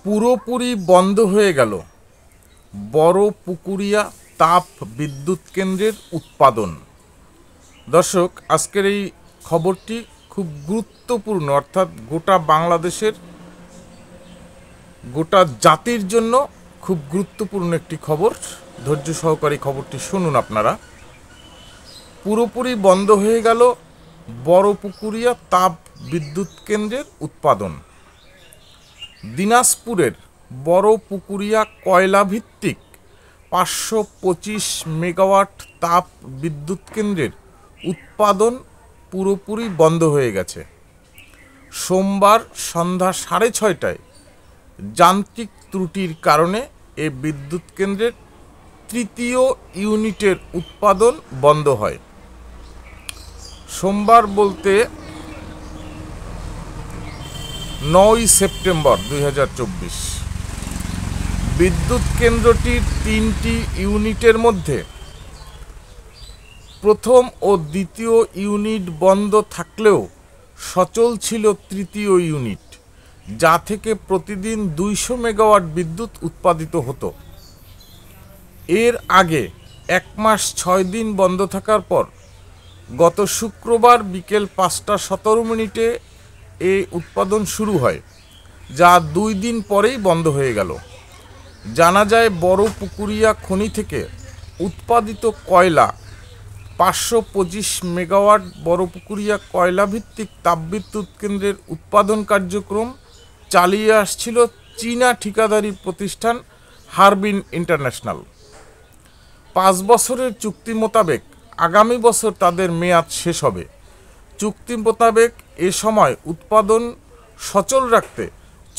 পুরোপুরি বন্ধ হয়ে গেল বড়পুকুরিয়া তাপ বিদ্যুৎ কেন্দ্রের উৎপাদন। দর্শক, আজকের এই খবরটি খুব গুরুত্বপূর্ণ, অর্থাৎ গোটা বাংলাদেশের, গোটা জাতির জন্য খুব গুরুত্বপূর্ণ একটি খবর। ধৈর্য সহকারে খবরটি শুনুন আপনারা। পুরোপুরি বন্ধ হয়ে গেল বড়পুকুরিয়া তাপ বিদ্যুৎ কেন্দ্রের উৎপাদন। দিনাজপুরের বড়পুকুরিয়া কয়লাভিত্তিক 525 মেগাওয়াট তাপ বিদ্যুৎ কেন্দ্রের উৎপাদন পুরোপুরি বন্ধ হয়ে গেছে। সোমবার সন্ধ্যা 6:30টায় যান্ত্রিক ত্রুটির কারণে এ বিদ্যুৎ কেন্দ্রের তৃতীয় ইউনিটের উৎপাদন বন্ধ হয়। সোমবার বলতে 9 সেপ্টেম্বর 2024। বিদ্যুৎ কেন্দ্রটির 3টি ইউনিটের মধ্যে প্রথম ও দ্বিতীয় ইউনিট বন্ধ থাকলেও সচল ছিল তৃতীয় ইউনিট, যা থেকে প্রতিদিন 200 মেগাওয়াট বিদ্যুৎ উৎপাদিত হতো। এর আগে 1 মাস 6 দিন বন্ধ থাকার পর গত শুক্রবার বিকেল 5:17 এই উৎপাদন শুরু হয়, যা 2 দিন পরেই বন্ধ হয়ে গেল। জানা যায়, বড়পুকুরিয়া খনি থেকে উৎপাদিত কয়লা 525 মেগাওয়াট বড়পুকুরিয়া কয়লাভিত্তিক তাপবিদ্যুৎ কেন্দ্রের উৎপাদন কার্যক্রম চালিয়ে আসছিল চীনা ঠিকাদারি প্রতিষ্ঠান হারবিন ইন্টারন্যাশনাল। 5 বছরের চুক্তি মোতাবেক আগামী বছর তাদের মেয়াদ শেষ হবে। চুক্তি মোতাবেক এ সময় উৎপাদন সচল রাখতে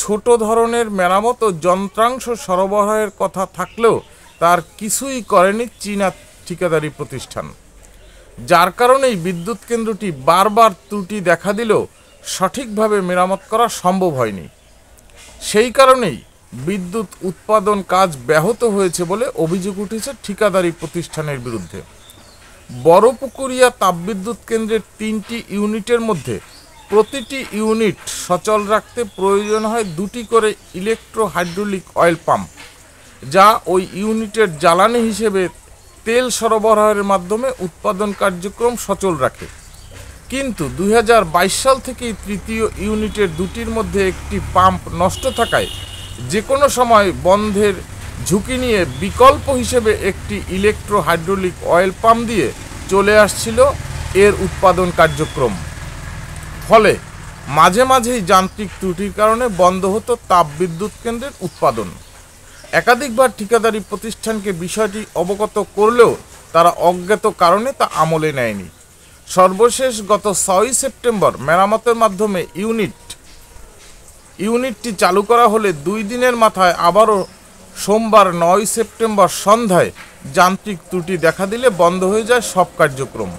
ছোট ধরনের মেরামত ও যন্ত্রাংশ সরবরাহের কথা থাকলেও তার কিছুই করেনি চীনা ঠিকাদারি প্রতিষ্ঠান, যার কারণেই বিদ্যুৎ কেন্দ্রটি বারবার ত্রুটি দেখা দিলেও সঠিকভাবে মেরামত করা সম্ভব হয়নি। সেই কারণেই বিদ্যুৎ উৎপাদন কাজ ব্যাহত হয়েছে বলে অভিযোগ উঠেছে ঠিকাদারি প্রতিষ্ঠানের বিরুদ্ধে। বড়পুকুরিয়া তাপবিদ্যুৎ কেন্দ্রের 3টি ইউনিটের মধ্যে প্রতিটি ইউনিট সচল রাখতে প্রয়োজন হয় 2টি করে ইলেকট্রো হাইড্রোলিক অয়েল পাম্প, যা ওই ইউনিটের জ্বালানি হিসেবে তেল সরবরাহের মাধ্যমে উৎপাদন কার্যক্রম সচল রাখে। কিন্তু 2022 সাল থেকেই তৃতীয় ইউনিটের 2টির মধ্যে একটি পাম্প নষ্ট থাকায় যে কোনো সময় বন্ধের ঝুঁকি নিয়ে বিকল্প হিসেবে একটি ইলেকট্রো হাইড্রোলিক অয়েল পাম্প দিয়ে চলে আসছিল এর উৎপাদন কার্যক্রম। ফলে মাঝে মাঝেই যান্ত্রিক ত্রুটির কারণে বন্ধ হতো তাপবিদ্যুৎ কেন্দ্রের উৎপাদন। একাধিকবার ঠিকাদারি প্রতিষ্ঠানকে বিষয়টি অবগত করলেও তারা অজ্ঞাত কারণে তা আমলে নেয়নি। সর্বশেষ গত 6 সেপ্টেম্বর মেরামতের মাধ্যমে ইউনিটটি চালু করা হলে 2 দিনের মাথায় আবারও সোমবার 9 সেপ্টেম্বর সন্ধ্যায় যান্ত্রিক ত্রুটি দেখা দিলে বন্ধ হয়ে যায় সব কার্যক্রম।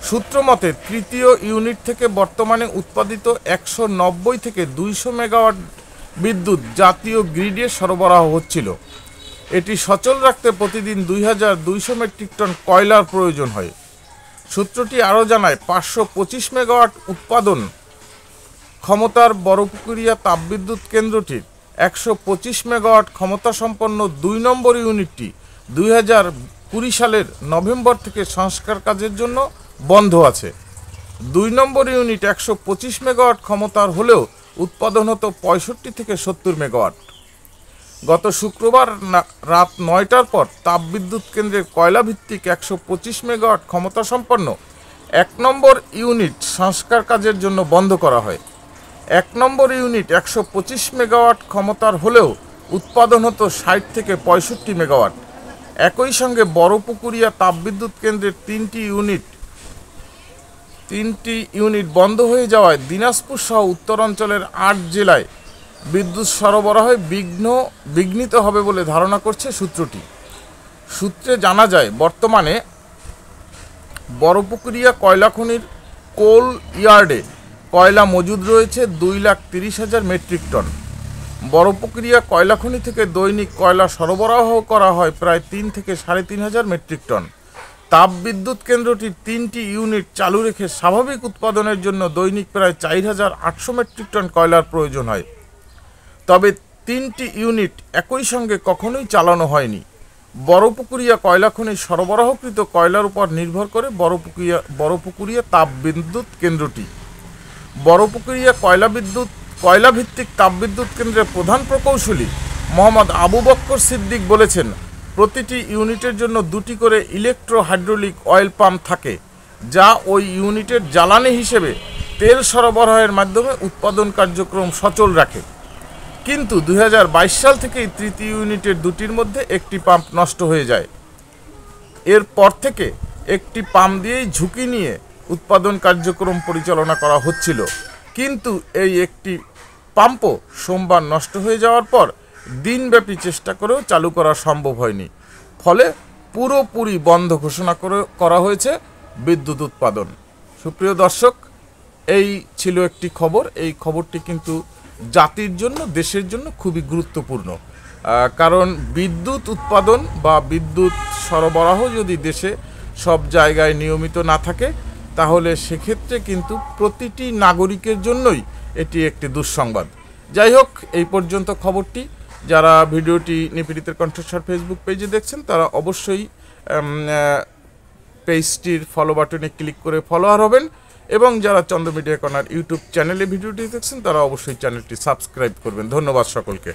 সূত্র মতে, তৃতীয় ইউনিট থেকে বর্তমানে উৎপাদিত 190 থেকে 200 মেগাওয়াট বিদ্যুৎ জাতীয় গ্রিডে সরবরাহ হচ্ছিল। এটি সচল রাখতে প্রতিদিন 2200 মেট্রিক টন কয়লার প্রয়োজন হয়। সূত্রটি আরও জানায়, 525 মেগাওয়াট উৎপাদন ক্ষমতার বড়পুকুরিয়া তাপবিদ্যুৎ কেন্দ্রটির 125 মেগাওয়াট ক্ষমতাসম্পন্ন 2 নম্বর ইউনিটটি 2020 সালের নভেম্বর থেকে সংস্কার কাজের জন্য বন্ধ আছে। 2 নম্বর ইউনিট 125 মেগাওয়াট ক্ষমতার হলেও উৎপাদন হতো 65 থেকে 70 মেগাওয়াট। গত শুক্রবার রাত 9টার পর তাপবিদ্যুৎ কেন্দ্রের কয়লাভিত্তিক 125 মেগাওয়াট ক্ষমতাসম্পন্ন 1 নম্বর ইউনিট সংস্কার কাজের জন্য বন্ধ করা হয়। 1 নম্বর ইউনিট 125 মেগাওয়াট ক্ষমতার হলেও উৎপাদন হতো 60 থেকে 65 মেগাওয়াট। একই সঙ্গে বড়পুকুরিয়া তাপবিদ্যুৎ কেন্দ্রের 3টি ইউনিট বন্ধ হয়ে যাওয়ায় দিনাজপুর সহ উত্তরাঞ্চলের 8 জেলায় বিদ্যুৎ সরবরাহে বিঘ্নিত হবে বলে ধারণা করছে সূত্রটি। সূত্রে জানা যায়, বর্তমানে বড়পুকুরিয়া কয়লা খনির কোল ইয়ার্ডে কয়লা মজুদ রয়েছে 2,30,000 মেট্রিক টন। বড়পুকুরিয়া কয়লা খনি থেকে দৈনিক কয়লা সরবরাহ করা হয় প্রায় 3 থেকে 3,500 মেট্রিক টন। তাপবিদ্যুৎ কেন্দ্রটির 3টি ইউনিট চালু রেখে স্বাভাবিক উৎপাদনের জন্য দৈনিক প্রায় 4,800 মেট্রিক টন কয়লার প্রয়োজন হয়। তবে 3টি ইউনিট একই সঙ্গে কখনোই চালানো হয়নি। বড়পুকুরিয়া কয়লা খনি সরবরাহকৃত কয়লার উপর নির্ভর করে বড়পুকুরিয়া তাপবিদ্যুৎ কেন্দ্রটি। বড়পুকুরিয়া কয়লাভিত্তিক তাপবিদ্যুৎ কেন্দ্রের প্রধান প্রকৌশলী মোহাম্মদ আবু বক্কর সিদ্দিক বলেছেন, প্রতিটি ইউনিটের জন্য 2টি করে ইলেকট্রো হাইড্রোলিক অয়েল পাম্প থাকে, যা ওই ইউনিটের জ্বালানি হিসেবে তেল সরবরাহের মাধ্যমে উৎপাদন কার্যক্রম সচল রাখে। কিন্তু 2022 সাল থেকেই তৃতীয় ইউনিটের 2টির মধ্যে একটি পাম্প নষ্ট হয়ে যায়। এরপর থেকে একটি পাম্প দিয়েই ঝুঁকি নিয়ে উৎপাদন কার্যক্রম পরিচালনা করা হচ্ছিল, কিন্তু এই একটি পাম্পও সোমবার নষ্ট হয়ে যাওয়ার পর দিনব্যাপী চেষ্টা করেও চালু করা সম্ভব হয়নি। ফলে পুরোপুরি বন্ধ ঘোষণা করা হয়েছে বিদ্যুৎ উৎপাদন। সুপ্রিয় দর্শক, এই ছিল একটি খবর। এই খবরটি কিন্তু জাতির জন্য, দেশের জন্য খুবই গুরুত্বপূর্ণ। কারণ বিদ্যুৎ উৎপাদন বা বিদ্যুৎ সরবরাহ যদি দেশে সব জায়গায় নিয়মিত না থাকে, তাহলে সেক্ষেত্রে কিন্তু প্রতিটি নাগরিকের জন্যই এটি একটি দুঃসংবাদ। যাই হোক, এই পর্যন্ত খবরটি। যারা ভিডিওটি নিপীড়িতের কণ্ঠস্বর ফেসবুক পেজে দেখছেন, তারা অবশ্যই পেজটির ফলো বাটনে ক্লিক করে ফলোয়ার হবেন, এবং যারা চন্দ্র মিডিয়া কর্নার ইউটিউব চ্যানেলে ভিডিওটি দেখছেন, তারা অবশ্যই চ্যানেলটি সাবস্ক্রাইব করবেন। ধন্যবাদ সকলকে।